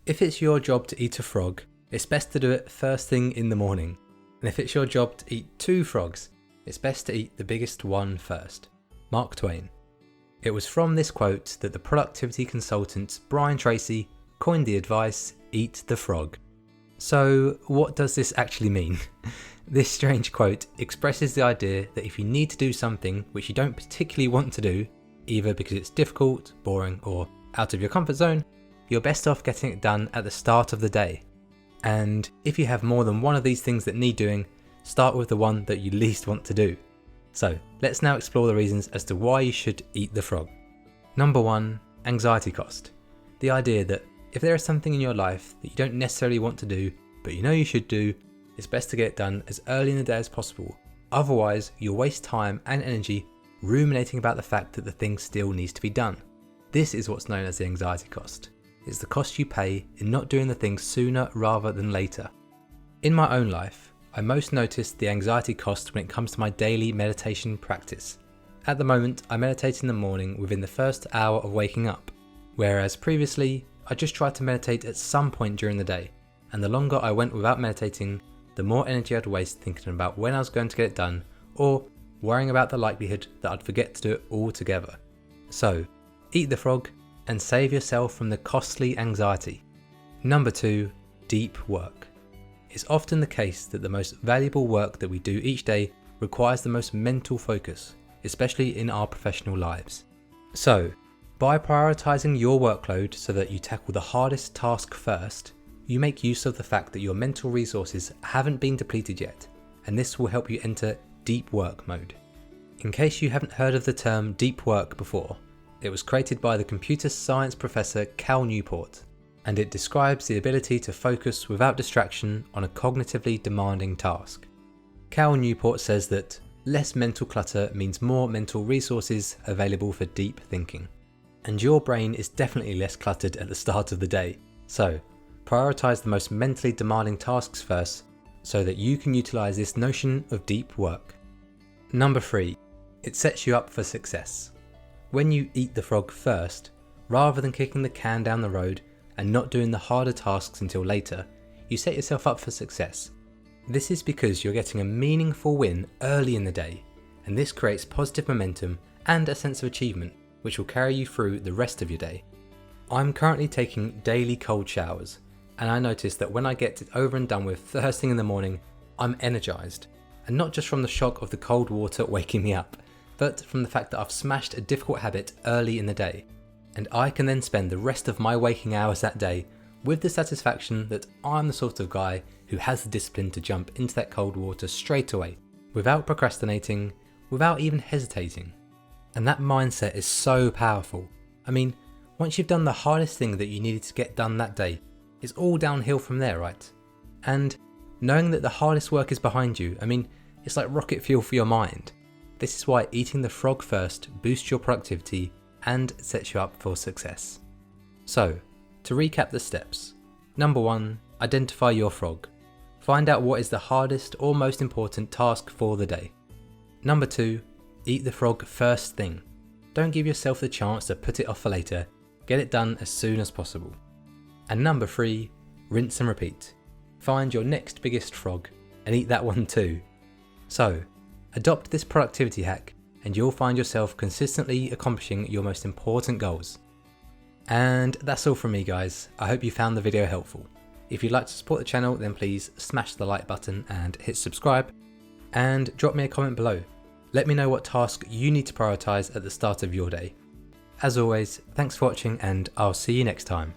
If it's your job to eat a frog, it's best to do it first thing in the morning. And if it's your job to eat 2 frogs, it's best to eat the biggest one first. Mark Twain. It was from this quote that the productivity consultant Brian Tracy coined the advice, eat the frog. So what does this actually mean? This strange quote expresses the idea that if you need to do something which you don't particularly want to do, either because it's difficult, boring, or out of your comfort zone, you're best off getting it done at the start of the day. And if you have more than one of these things that need doing, start with the one that you least want to do. So let's now explore the reasons as to why you should eat the frog. Number 1, anxiety cost. The idea that if there is something in your life that you don't necessarily want to do, but you know you should do, it's best to get it done as early in the day as possible. Otherwise, you'll waste time and energy ruminating about the fact that the thing still needs to be done. This is what's known as the anxiety cost. It's the cost you pay in not doing the thing sooner rather than later. In my own life, I most notice the anxiety cost when it comes to my daily meditation practice. At the moment, I meditate in the morning within the first hour of waking up, whereas previously, I just tried to meditate at some point during the day, and the longer I went without meditating, the more energy I'd waste thinking about when I was going to get it done, or worrying about the likelihood that I'd forget to do it altogether. So, eat the frog and save yourself from the costly anxiety. Number 2, deep work. It's often the case that the most valuable work that we do each day requires the most mental focus, especially in our professional lives. So, by prioritizing your workload so that you tackle the hardest task first, you make use of the fact that your mental resources haven't been depleted yet, and this will help you enter deep work mode. In case you haven't heard of the term deep work before, it was created by the computer science professor Cal Newport, and it describes the ability to focus without distraction on a cognitively demanding task. Cal Newport says that less mental clutter means more mental resources available for deep thinking. And your brain is definitely less cluttered at the start of the day, so prioritize the most mentally demanding tasks first so that you can utilize this notion of deep work. Number 3, it sets you up for success. When you eat the frog first, rather than kicking the can down the road and not doing the harder tasks until later, you set yourself up for success. This is because you're getting a meaningful win early in the day, and this creates positive momentum and a sense of achievement, which will carry you through the rest of your day. I'm currently taking daily cold showers, and I notice that when I get it over and done with first thing in the morning, I'm energized, and not just from the shock of the cold water waking me up, but from the fact that I've smashed a difficult habit early in the day, and I can then spend the rest of my waking hours that day with the satisfaction that I'm the sort of guy who has the discipline to jump into that cold water straight away, without procrastinating, without even hesitating. And that mindset is so powerful. I mean, once you've done the hardest thing that you needed to get done that day, it's all downhill from there, right? And knowing that the hardest work is behind you, I mean, it's like rocket fuel for your mind. This is why eating the frog first boosts your productivity and sets you up for success. So, to recap the steps. Number 1, identify your frog. Find out what is the hardest or most important task for the day. Number 2, eat the frog first thing. Don't give yourself the chance to put it off for later. Get it done as soon as possible. And number 3, rinse and repeat. Find your next biggest frog and eat that one too. So, adopt this productivity hack and you'll find yourself consistently accomplishing your most important goals. And that's all from me, guys. I hope you found the video helpful. If you'd like to support the channel, then please smash the like button and hit subscribe, and drop me a comment below. Let me know what task you need to prioritize at the start of your day. As always, thanks for watching and I'll see you next time.